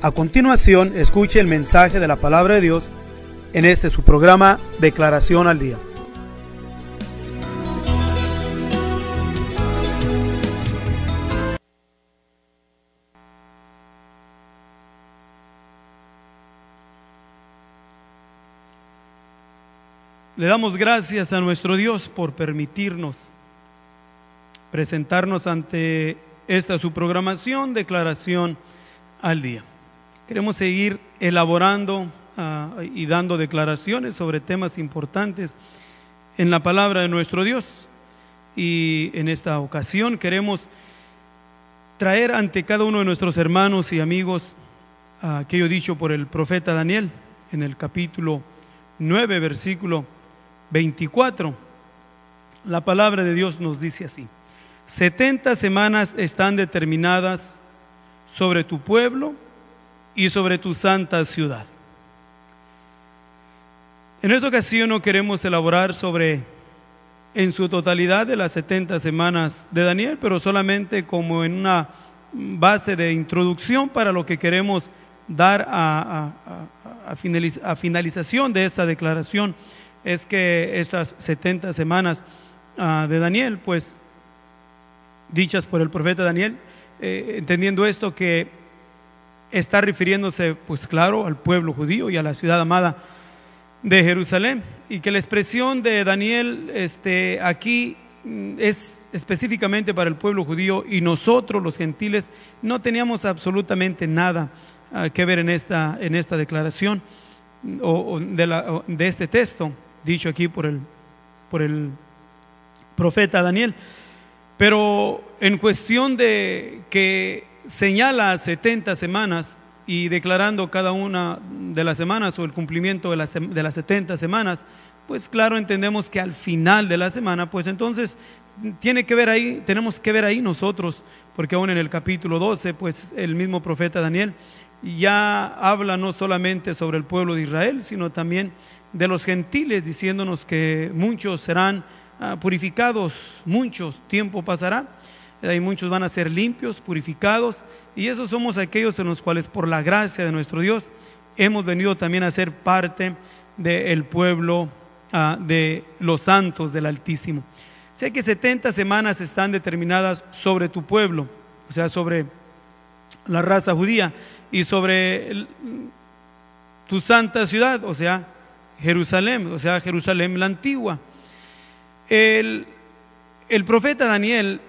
A continuación, escuche el mensaje de la palabra de Dios en este su programa Declaración al Día. Le damos gracias a nuestro Dios por permitirnos presentarnos ante esta su programación Declaración al Día. Queremos seguir elaborando y dando declaraciones sobre temas importantes en la palabra de nuestro Dios. Y en esta ocasión queremos traer ante cada uno de nuestros hermanos y amigos aquello dicho por el profeta Daniel en el capítulo 9, versículo 24. La palabra de Dios nos dice así: 70 semanas están determinadas sobre tu pueblo y sobre tu santa ciudad. En esta ocasión no queremos elaborar en su totalidad de las 70 semanas de Daniel, pero solamente como en una base de introducción para lo que queremos dar a finalización de esta declaración. Es que estas 70 semanas de Daniel, pues dichas por el profeta Daniel, entendiendo esto, que está refiriéndose, pues claro, al pueblo judío y a la ciudad amada de Jerusalén, y que la expresión de Daniel aquí es específicamente para el pueblo judío, y nosotros los gentiles no teníamos absolutamente nada que ver en esta declaración de este texto dicho aquí por el profeta Daniel. Pero en cuestión de que señala 70 semanas y declarando cada una de las semanas o el cumplimiento de las 70 semanas, pues claro, entendemos que al final de la semana, pues entonces tenemos que ver ahí nosotros, porque aún en el capítulo 12, pues el mismo profeta Daniel ya habla no solamente sobre el pueblo de Israel, sino también de los gentiles, diciéndonos que muchos serán purificados, mucho tiempo pasará, y muchos van a ser limpios, purificados, y esos somos aquellos en los cuales por la gracia de nuestro Dios hemos venido también a ser parte del pueblo de los santos del Altísimo. Sé que 70 semanas están determinadas sobre tu pueblo, o sea, sobre la raza judía, y sobre tu santa ciudad, o sea, Jerusalén la antigua. El profeta Daniel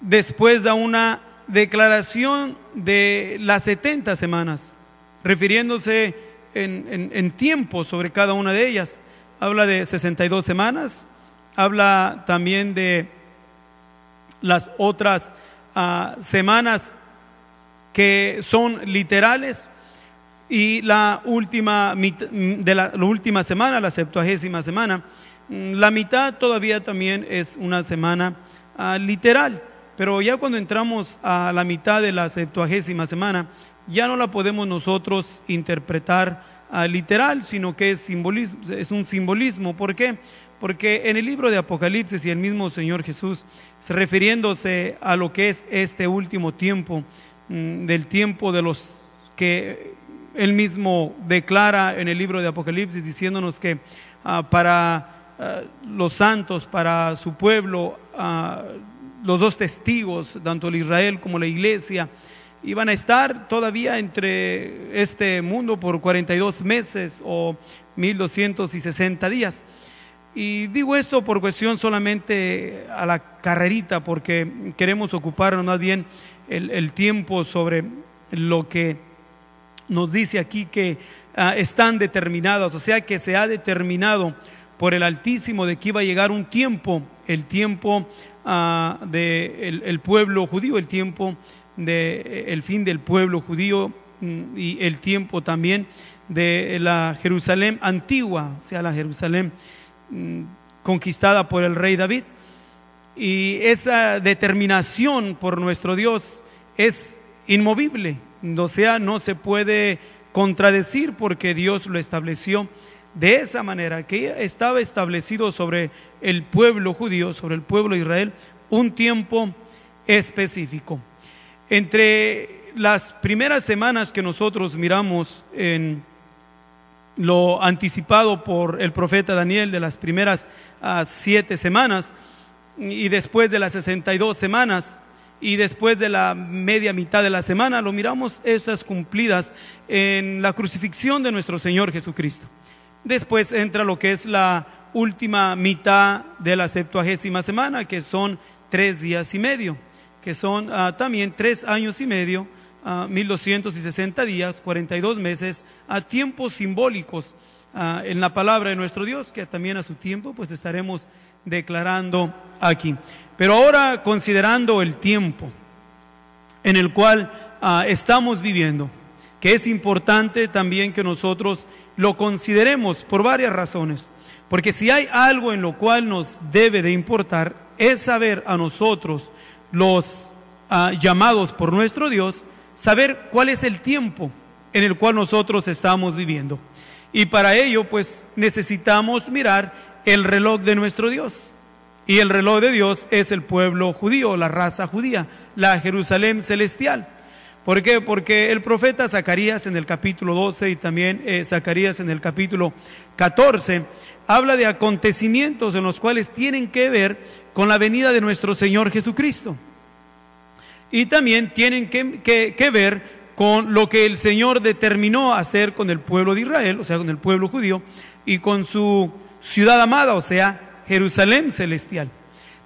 después da una declaración de las 70 semanas, refiriéndose en tiempo sobre cada una de ellas. Habla de 62 semanas, habla también de las otras semanas que son literales, y la última semana, la 70ª semana, la mitad todavía también es una semana literal. Pero ya cuando entramos a la mitad de la 70ª semana, ya no la podemos nosotros interpretar literal, sino que es un simbolismo. ¿Por qué? Porque en el libro de Apocalipsis, y el mismo Señor Jesús, refiriéndose a lo que es este último tiempo, del tiempo de los que Él mismo declara en el libro de Apocalipsis, diciéndonos que para los santos, para su pueblo, los dos testigos, tanto el Israel como la iglesia, iban a estar todavía entre este mundo por 42 meses o 1260 días. Y digo esto por cuestión solamente a la carrerita, porque queremos ocuparnos más bien el tiempo sobre lo que nos dice aquí que están determinados, o sea que se ha determinado por el Altísimo de que iba a llegar un tiempo, el tiempo del pueblo judío, el tiempo del fin del pueblo judío, y el tiempo también de la Jerusalén antigua, o sea la Jerusalén conquistada por el rey David. Y esa determinación por nuestro Dios es inmovible, o sea, no se puede contradecir, porque Dios lo estableció de esa manera, que estaba establecido sobre el pueblo judío, sobre el pueblo de Israel, un tiempo específico. Entre las primeras semanas que nosotros miramos en lo anticipado por el profeta Daniel, de las primeras 7 semanas, y después de las 62 semanas, y después de la media mitad de la semana, lo miramos estas cumplidas en la crucifixión de nuestro Señor Jesucristo. Después entra lo que es la última mitad de la 70ª semana, que son 3 días y medio, que son también 3 años y medio, 1260 días, 42 meses, a tiempos simbólicos en la palabra de nuestro Dios, que también a su tiempo pues estaremos declarando aquí. Pero ahora, considerando el tiempo en el cual estamos viviendo, que es importante también que nosotros lo consideremos por varias razones, porque si hay algo en lo cual nos debe de importar, es saber a nosotros, los llamados por nuestro Dios, saber cuál es el tiempo en el cual nosotros estamos viviendo. Y para ello pues necesitamos mirar el reloj de nuestro Dios. Y el reloj de Dios es el pueblo judío, la raza judía, la Jerusalén celestial. ¿Por qué? Porque el profeta Zacarías en el capítulo 12 y también Zacarías en el capítulo 14 habla de acontecimientos en los cuales tienen que ver con la venida de nuestro Señor Jesucristo. Y también tienen que ver con lo que el Señor determinó hacer con el pueblo de Israel, o sea, con el pueblo judío, y con su ciudad amada, o sea, Jerusalén celestial.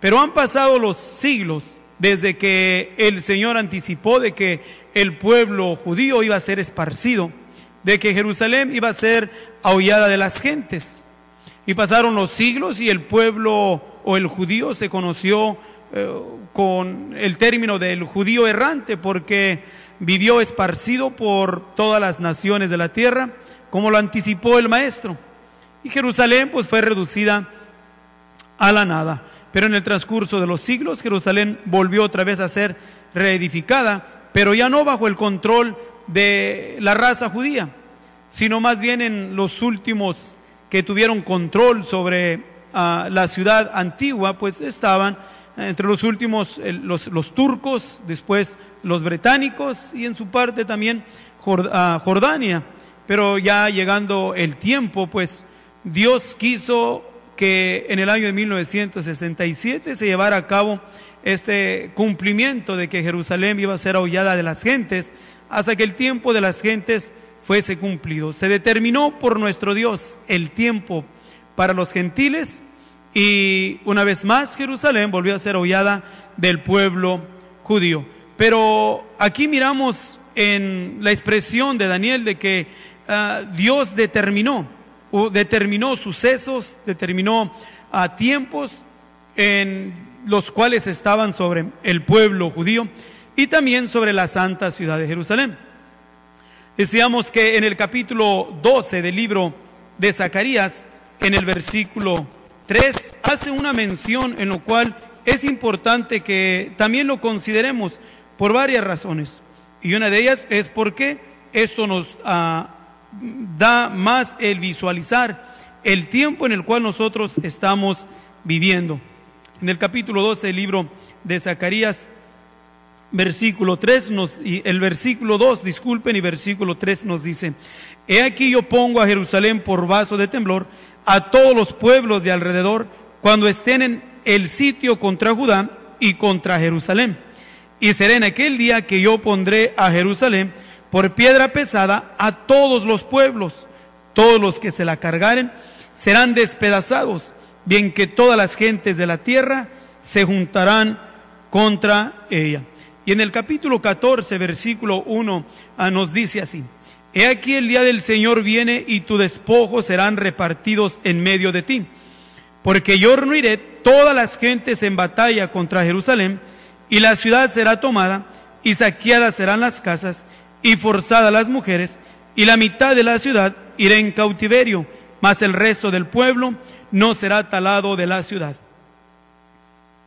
Pero han pasado los siglos desde que el Señor anticipó de que el pueblo judío iba a ser esparcido, de que Jerusalén iba a ser aullada de las gentes. Y pasaron los siglos y el pueblo o el judío se conoció con el término del judío errante, porque vivió esparcido por todas las naciones de la tierra, como lo anticipó el maestro. Y Jerusalén pues fue reducida a la nada. Pero en el transcurso de los siglos, Jerusalén volvió otra vez a ser reedificada, pero ya no bajo el control de la raza judía, sino más bien en los últimos que tuvieron control sobre la ciudad antigua, pues estaban entre los últimos los turcos, después los británicos y en su parte también Jordania. Pero ya llegando el tiempo, pues Dios quiso que en el año de 1967 se llevara a cabo este cumplimiento de que Jerusalén iba a ser aullada de las gentes, hasta que el tiempo de las gentes fuese cumplido. Se determinó por nuestro Dios el tiempo para los gentiles, y una vez más Jerusalén volvió a ser aullada del pueblo judío. Pero aquí miramos en la expresión de Daniel de que Dios determinó sucesos, determinó tiempos en los cuales estaban sobre el pueblo judío y también sobre la santa ciudad de Jerusalén. Decíamos que en el capítulo 12 del libro de Zacarías, en el versículo 3, hace una mención en lo cual es importante que también lo consideremos por varias razones. Y una de ellas es porque esto nos da más el visualizar el tiempo en el cual nosotros estamos viviendo. En el capítulo 12 del libro de Zacarías, versículo 3 y versículo 2 y versículo 3 nos dice: He aquí yo pongo a Jerusalén por vaso de temblor a todos los pueblos de alrededor cuando estén en el sitio contra Judá y contra Jerusalén. Y será en aquel día que yo pondré a Jerusalén por piedra pesada a todos los pueblos. Todos los que se la cargaren serán despedazados, bien que todas las gentes de la tierra se juntarán contra ella. Y en el capítulo 14, versículo 1, nos dice así: He aquí el día del Señor viene y tu despojo serán repartidos en medio de ti. Porque yo reuniré todas las gentes en batalla contra Jerusalén, y la ciudad será tomada, y saqueadas serán las casas, y forzadas las mujeres, y la mitad de la ciudad irá en cautiverio, mas el resto del pueblo no será talado de la ciudad.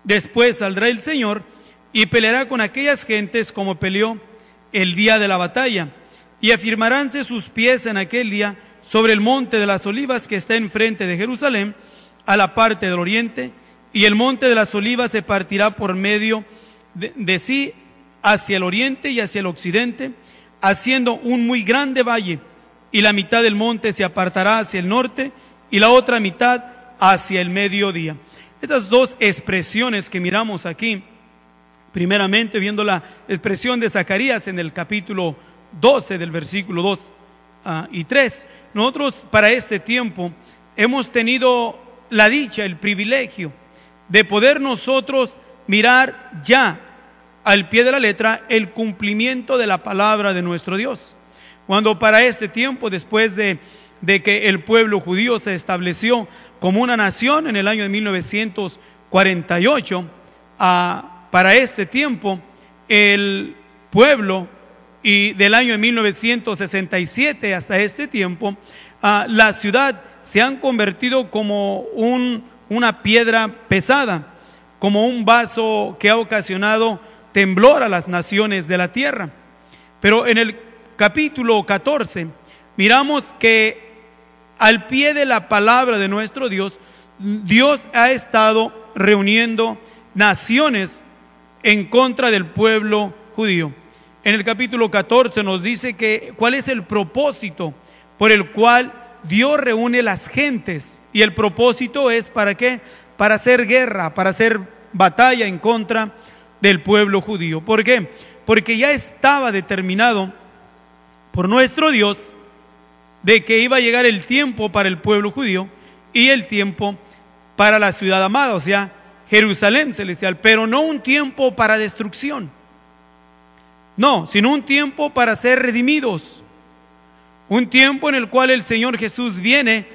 Después saldrá el Señor y peleará con aquellas gentes como peleó el día de la batalla, y afirmaránse sus pies en aquel día sobre el monte de las olivas que está enfrente de Jerusalén, a la parte del oriente, y el monte de las olivas se partirá por medio de sí hacia el oriente y hacia el occidente, haciendo un muy grande valle, y la mitad del monte se apartará hacia el norte y la otra mitad hacia el mediodía. Estas dos expresiones que miramos aquí, primeramente viendo la expresión de Zacarías en el capítulo 12 del versículo 2 y 3, nosotros para este tiempo hemos tenido la dicha, el privilegio de poder nosotros mirar ya al pie de la letra el cumplimiento de la palabra de nuestro Dios. Cuando para este tiempo, después de que el pueblo judío se estableció como una nación en el año de 1948, para este tiempo el pueblo, y del año de 1967 hasta este tiempo, la ciudad se han convertido como una piedra pesada, como un vaso que ha ocasionado temblor a las naciones de la tierra. Pero en el capítulo 14 miramos que al pie de la palabra de nuestro Dios, Dios ha estado reuniendo naciones en contra del pueblo judío. En el capítulo 14 nos dice que cuál es el propósito por el cual Dios reúne las gentes, y el propósito es ¿para qué? Para hacer guerra, para hacer batalla en contra del pueblo judío. ¿Por qué? Porque ya estaba determinado por nuestro Dios de que iba a llegar el tiempo para el pueblo judío y el tiempo para la ciudad amada, o sea, Jerusalén celestial, pero no un tiempo para destrucción, no, sino un tiempo para ser redimidos, un tiempo en el cual el Señor Jesús viene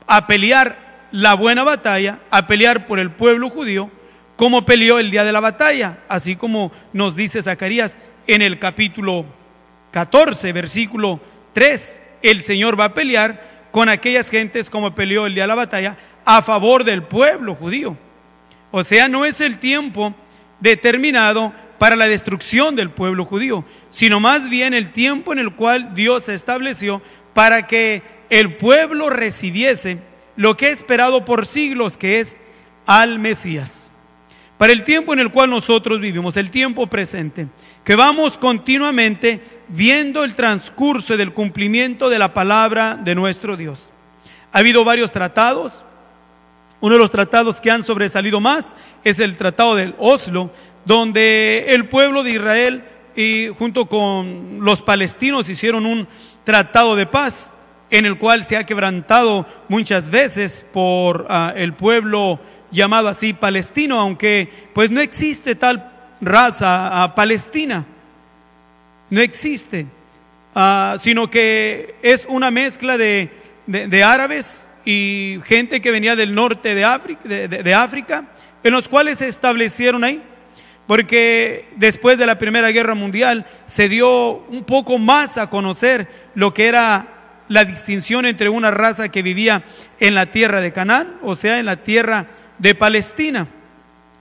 a pelear la buena batalla, a pelear por el pueblo judío, como peleó el día de la batalla, así como nos dice Zacarías en el capítulo 14, versículo 3, el Señor va a pelear con aquellas gentes como peleó el día de la batalla a favor del pueblo judío. O sea, no es el tiempo determinado para la destrucción del pueblo judío, sino más bien el tiempo en el cual Dios se estableció para que el pueblo recibiese lo que ha esperado por siglos, que es al Mesías. Para el tiempo en el cual nosotros vivimos, el tiempo presente, que vamos continuamente viendo el transcurso del cumplimiento de la palabra de nuestro Dios. Ha habido varios tratados. Uno de los tratados que han sobresalido más es el Tratado del Oslo, donde el pueblo de Israel y junto con los palestinos hicieron un tratado de paz, en el cual se ha quebrantado muchas veces por el pueblo llamado así palestino, aunque pues no existe tal raza palestina, no existe, sino que es una mezcla de árabes y gente que venía del norte de África, en los cuales se establecieron ahí, porque después de la Primera Guerra Mundial se dio un poco más a conocer lo que era la distinción entre una raza que vivía en la tierra de Canaán, o sea, en la tierra de Palestina,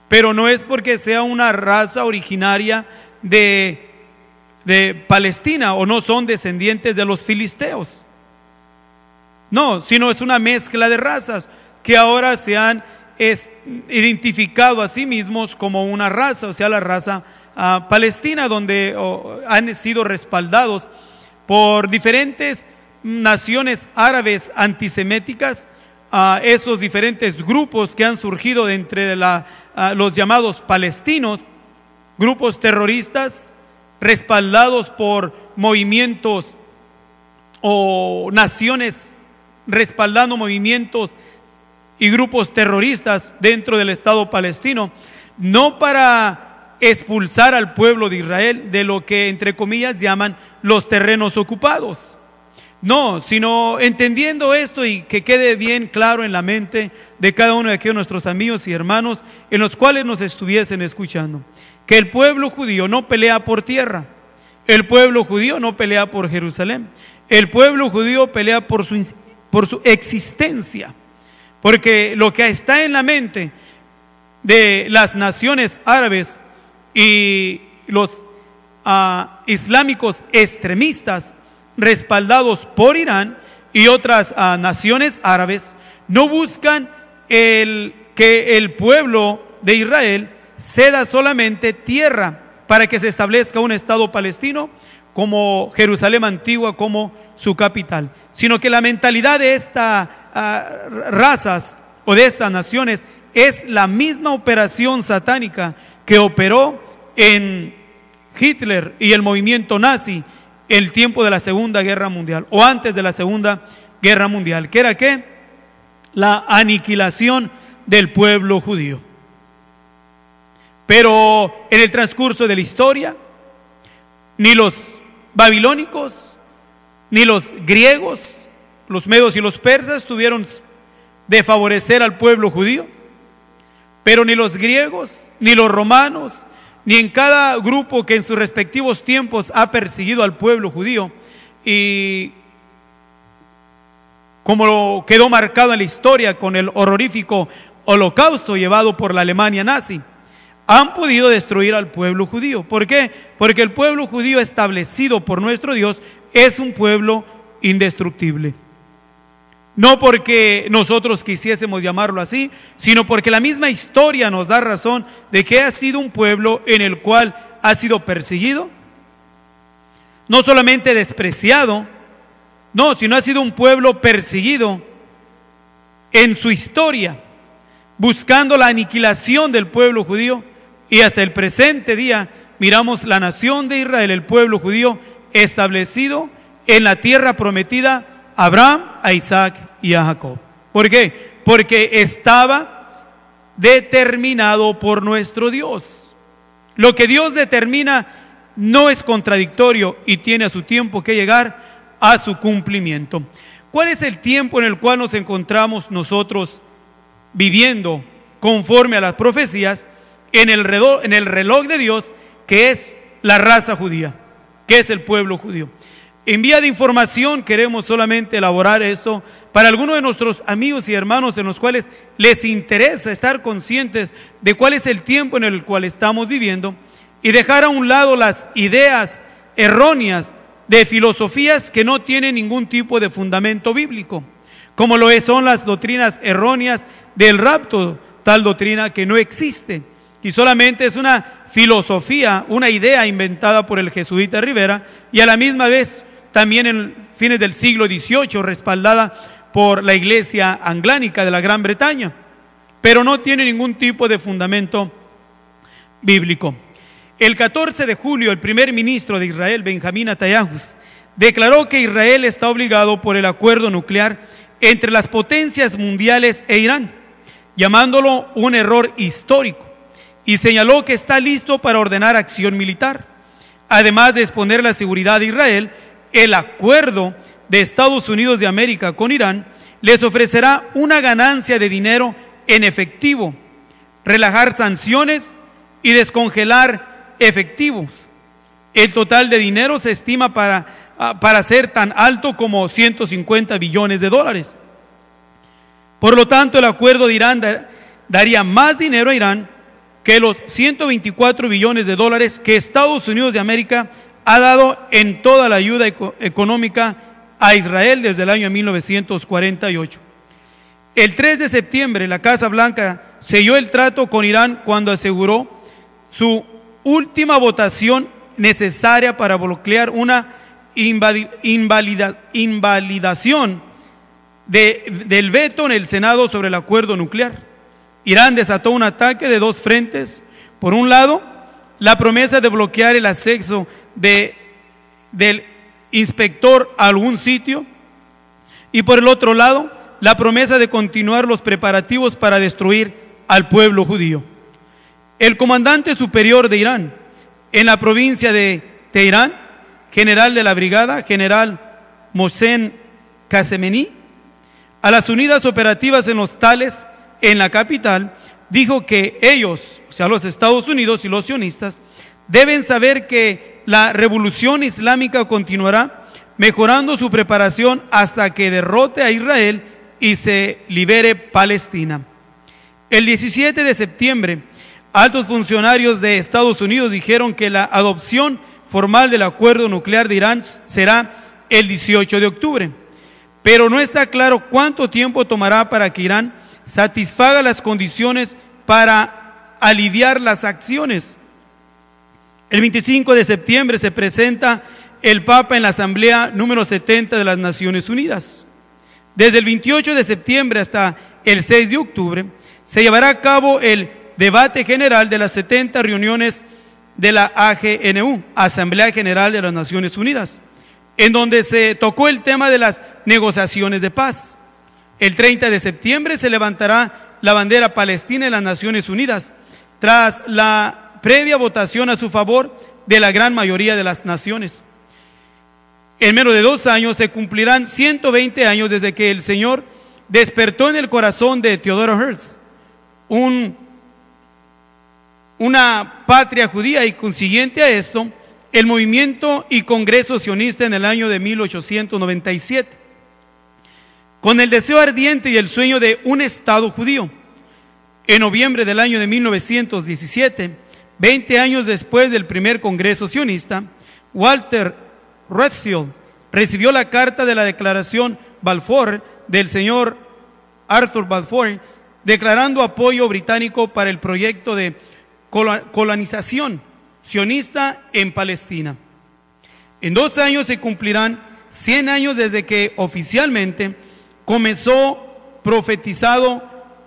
pero no es porque sea una raza originaria de Palestina o no son descendientes de los filisteos, no, sino es una mezcla de razas que ahora se han identificado a sí mismos como una raza, o sea, la raza palestina, donde han sido respaldados por diferentes naciones árabes antiseméticas, esos diferentes grupos que han surgido de entre los llamados palestinos, grupos terroristas respaldados por movimientos o naciones respaldando movimientos y grupos terroristas dentro del Estado palestino, no para expulsar al pueblo de Israel de lo que entre comillas llaman los terrenos ocupados, no, sino entendiendo esto y que quede bien claro en la mente de cada uno de aquellos nuestros amigos y hermanos en los cuales nos estuviesen escuchando, que el pueblo judío no pelea por tierra, el pueblo judío no pelea por Jerusalén, el pueblo judío pelea por su existencia, porque lo que está en la mente de las naciones árabes y los islámicos extremistas respaldados por Irán y otras naciones árabes no buscan que el pueblo de Israel ceda solamente tierra para que se establezca un Estado palestino como Jerusalén antigua, como su capital, sino que la mentalidad de estas razas o de estas naciones es la misma operación satánica que operó en Hitler y el movimiento nazi el tiempo de la Segunda Guerra Mundial o antes de la Segunda Guerra Mundial, que era ¿qué? La aniquilación del pueblo judío. Pero en el transcurso de la historia, ni los babilónicos, ni los griegos, los medos y los persas tuvieron de favorecer al pueblo judío, pero ni los griegos, ni los romanos, ni en cada grupo que en sus respectivos tiempos ha perseguido al pueblo judío, y como quedó marcado en la historia con el horrorífico holocausto llevado por la Alemania nazi, han podido destruir al pueblo judío. ¿Por qué? Porque el pueblo judío establecido por nuestro Dios es un pueblo indestructible. No porque nosotros quisiésemos llamarlo así, sino porque la misma historia nos da razón de que ha sido un pueblo en el cual ha sido perseguido, no solamente despreciado, no, sino ha sido un pueblo perseguido en su historia, buscando la aniquilación del pueblo judío, y hasta el presente día miramos la nación de Israel, el pueblo judío establecido en la tierra prometida a Abraham, a Isaac y a Jacob. ¿Por qué? Porque estaba determinado por nuestro Dios. Lo que Dios determina no es contradictorio y tiene a su tiempo que llegar a su cumplimiento. ¿Cuál es el tiempo en el cual nos encontramos nosotros viviendo conforme a las profecías? En el reloj de Dios, que es la raza judía, que es el pueblo judío. En vía de información queremos solamente elaborar esto para algunos de nuestros amigos y hermanos en los cuales les interesa estar conscientes de cuál es el tiempo en el cual estamos viviendo y dejar a un lado las ideas erróneas de filosofías que no tienen ningún tipo de fundamento bíblico, como lo son las doctrinas erróneas del rapto, tal doctrina que no existe y solamente es una filosofía, una idea inventada por el jesuita Rivera y a la misma vez también en fines del siglo XVIII respaldada por la iglesia anglánica de la Gran Bretaña, pero no tiene ningún tipo de fundamento bíblico. El 14 de julio el primer ministro de Israel, Benjamín Netanyahu, declaró que Israel está obligado por el acuerdo nuclear entre las potencias mundiales e Irán, llamándolo un error histórico, y señaló que está listo para ordenar acción militar. Además de exponer la seguridad de Israel, el acuerdo de Estados Unidos de América con Irán les ofrecerá una ganancia de dinero en efectivo, relajar sanciones y descongelar efectivos. El total de dinero se estima para ser tan alto como 150 billones de dólares. Por lo tanto, el acuerdo de Irán daría más dinero a Irán que los 124 billones de dólares que Estados Unidos de América ha dado en toda la ayuda económica a Israel desde el año 1948. El 3 de septiembre la Casa Blanca selló el trato con Irán cuando aseguró su última votación necesaria para bloquear una invalidación del veto en el Senado sobre el acuerdo nuclear. Irán desató un ataque de dos frentes. Por un lado, la promesa de bloquear el acceso del inspector a algún sitio, y por el otro lado, la promesa de continuar los preparativos para destruir al pueblo judío. El comandante superior de Irán en la provincia de Teherán, general de la brigada, general Mohsen Qasemeni, a las unidades operativas en los Tales, en la capital, dijo que ellos, o sea, los Estados Unidos y los sionistas, deben saber que la revolución islámica continuará mejorando su preparación hasta que derrote a Israel y se libere Palestina. El 17 de septiembre, altos funcionarios de Estados Unidos dijeron que la adopción formal del acuerdo nuclear de Irán será el 18 de octubre, pero no está claro cuánto tiempo tomará para que Irán satisfaga las condiciones para aliviar las acciones. El 25 de septiembre se presenta el Papa en la Asamblea número 70 de las Naciones Unidas. Desde el 28 de septiembre hasta el 6 de octubre se llevará a cabo el debate general de las 70 reuniones de la AGNU, Asamblea General de las Naciones Unidas, en donde se tocó el tema de las negociaciones de paz. El 30 de septiembre se levantará la bandera palestina en las Naciones Unidas, tras la previa votación a su favor de la gran mayoría de las naciones. En menos de 2 años se cumplirán 120 años desde que el Señor despertó en el corazón de Theodore Herzl una patria judía, y consiguiente a esto, el movimiento y congreso sionista en el año de 1897, con el deseo ardiente y el sueño de un Estado judío. En noviembre del año de 1917, 20 años después del primer congreso sionista, Walter Redfield recibió la carta de la declaración Balfour del señor Arthur Balfour, declarando apoyo británico para el proyecto de colonización sionista en Palestina. En 2 años se cumplirán 100 años desde que oficialmente comenzó profetizado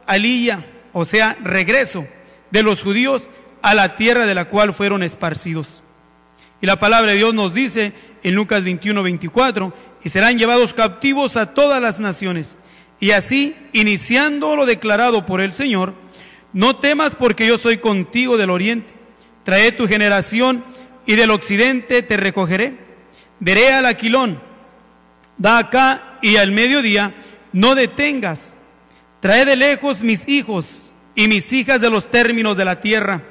aliyah, o sea, regreso de los judíos a la tierra de la cual fueron esparcidos. Y la palabra de Dios nos dice en Lucas 21:24, y serán llevados cautivos a todas las naciones. Y así, iniciando lo declarado por el Señor: no temas, porque yo soy contigo del oriente. Trae tu generación y del occidente te recogeré. Diré al aquilón: da acá, y al mediodía no detengas. Trae de lejos mis hijos y mis hijas de los términos de la tierra.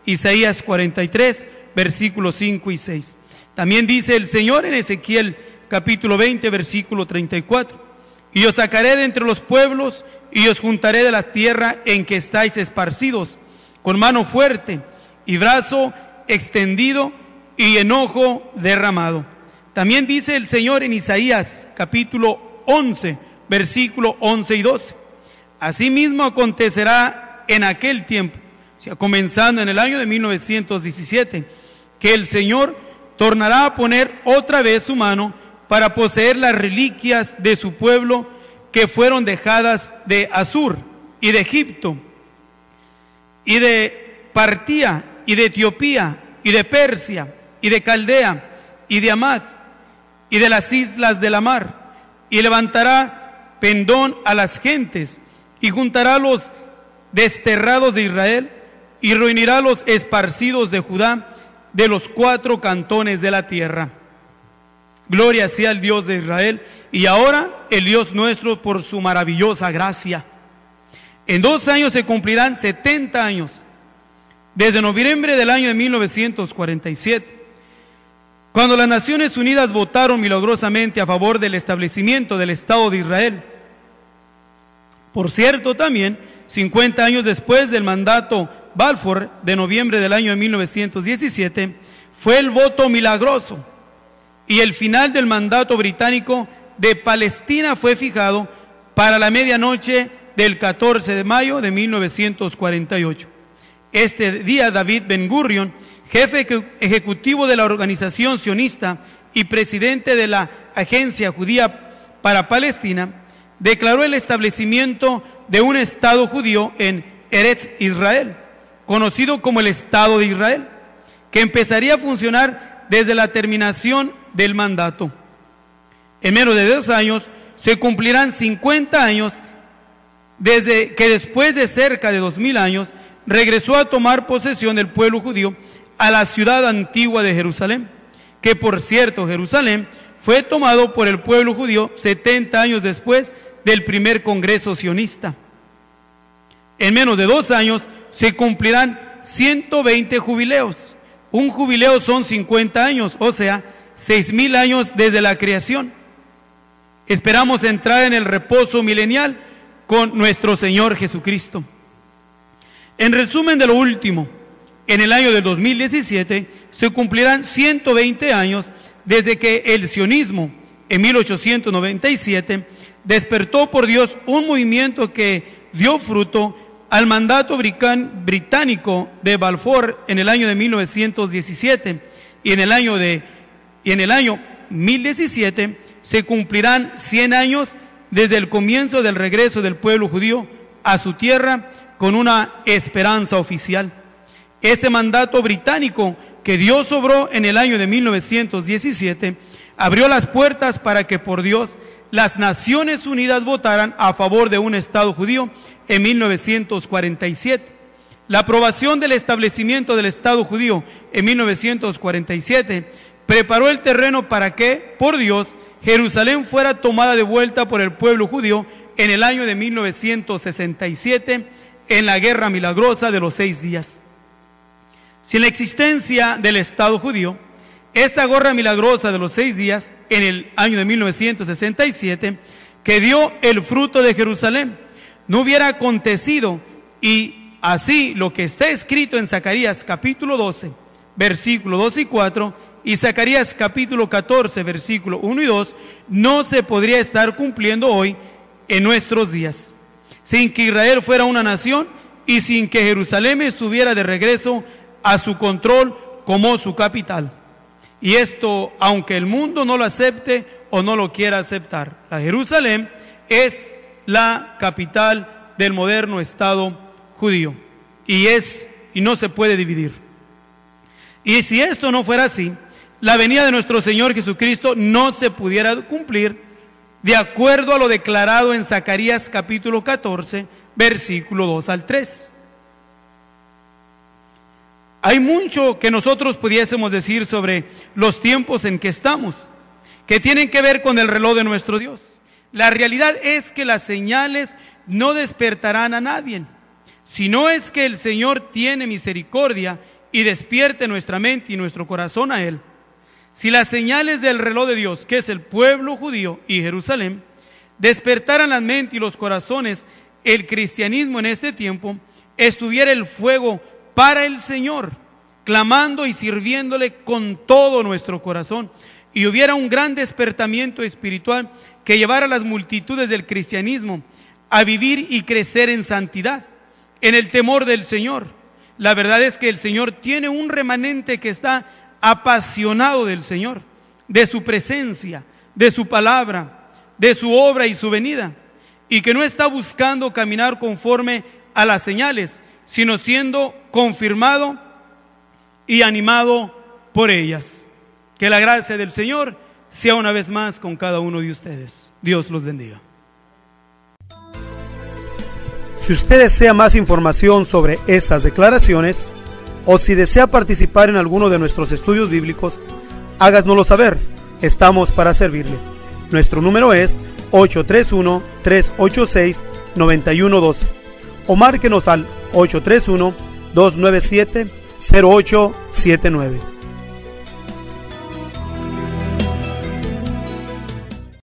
Isaías 43, versículos 5 y 6. También dice el Señor en Ezequiel capítulo 20, versículo 34: y os sacaré de entre los pueblos, y os juntaré de la tierra en que estáis esparcidos, con mano fuerte y brazo extendido y enojo derramado. También dice el Señor en Isaías capítulo 11, versículo 11 y 12: asimismo acontecerá en aquel tiempo, o sea, comenzando en el año de 1917, que el Señor tornará a poner otra vez su mano para poseer las reliquias de su pueblo que fueron dejadas de Asur y de Egipto y de Partía y de Etiopía y de Persia y de Caldea y de Amad y de las islas de la mar, y levantará pendón a las gentes y juntará a los desterrados de Israel y reunirá a los esparcidos de Judá de los 4 cantones de la tierra. Gloria sea al Dios de Israel, y ahora el Dios nuestro por su maravillosa gracia. En 2 años se cumplirán 70 años, desde noviembre del año de 1947, cuando las Naciones Unidas votaron milagrosamente a favor del establecimiento del Estado de Israel. Por cierto, también 50 años después del mandato Balfour de noviembre del año de 1917, fue el voto milagroso, y el final del mandato británico de Palestina fue fijado para la medianoche del 14 de mayo de 1948. Este día, David Ben Gurion, jefe ejecutivo de la organización sionista y presidente de la Agencia Judía para Palestina, declaró el establecimiento de un Estado judío en Eretz Israel, conocido como el Estado de Israel, que empezaría a funcionar desde la terminación del mandato. En menos de 2 años se cumplirán 50 años desde que, después de cerca de 2000 años, regresó a tomar posesión del pueblo judío a la ciudad antigua de Jerusalén, que por cierto, Jerusalén fue tomado por el pueblo judío 70 años después del primer congreso sionista. En menos de 2 años se cumplirán 120 jubileos. Un jubileo son 50 años, o sea, 6000 años desde la creación. Esperamos entrar en el reposo milenial con nuestro Señor Jesucristo. En resumen de lo último, en el año del 2017 se cumplirán 120 años desde que el sionismo, en 1897, despertó por Dios un movimiento que dio fruto al mandato británico de Balfour en el año de 1917 y en el año 1017 se cumplirán 100 años desde el comienzo del regreso del pueblo judío a su tierra con una esperanza oficial. Este mandato británico que Dios obró en el año de 1917 abrió las puertas para que por Dios las Naciones Unidas votaran a favor de un Estado judío en 1947. La aprobación del establecimiento del Estado judío en 1947 preparó el terreno para que, por Dios, Jerusalén fuera tomada de vuelta por el pueblo judío en el año de 1967 en la Guerra Milagrosa de los 6 días. Sin la existencia del Estado judío, esta guerra milagrosa de los 6 días en el año de 1967, que dio el fruto de Jerusalén, no hubiera acontecido, y así lo que está escrito en Zacarías capítulo 12, versículo 2 y 4, y Zacarías capítulo 14, versículo 1 y 2, no se podría estar cumpliendo hoy en nuestros días, sin que Israel fuera una nación y sin que Jerusalén estuviera de regreso a su control como su capital. Y esto, aunque el mundo no lo acepte o no lo quiera aceptar, la Jerusalén es la capital del moderno Estado judío y no se puede dividir. Y si esto no fuera así, la venida de nuestro Señor Jesucristo no se pudiera cumplir de acuerdo a lo declarado en Zacarías capítulo 14, versículo 2 al 3. Hay mucho que nosotros pudiésemos decir sobre los tiempos en que estamos, que tienen que ver con el reloj de nuestro Dios. La realidad es que las señales no despertarán a nadie, sino es que el Señor tiene misericordia y despierte nuestra mente y nuestro corazón a Él. Si las señales del reloj de Dios, que es el pueblo judío y Jerusalén, despertaran la mente y los corazones, el cristianismo en este tiempo estuviera el fuego para el Señor, clamando y sirviéndole con todo nuestro corazón, y hubiera un gran despertamiento espiritual que llevara a las multitudes del cristianismo a vivir y crecer en santidad, en el temor del Señor. La verdad es que el Señor tiene un remanente que está apasionado del Señor, de su presencia, de su palabra, de su obra y su venida, y que no está buscando caminar conforme a las señales, sino siendo confirmado y animado por ellas. Que la gracia del Señor sea una vez más con cada uno de ustedes. Dios los bendiga. Si usted desea más información sobre estas declaraciones, o si desea participar en alguno de nuestros estudios bíblicos, háganoslo saber. Estamos para servirle. Nuestro número es 831-386-9112 o márquenos al 831-297-0879.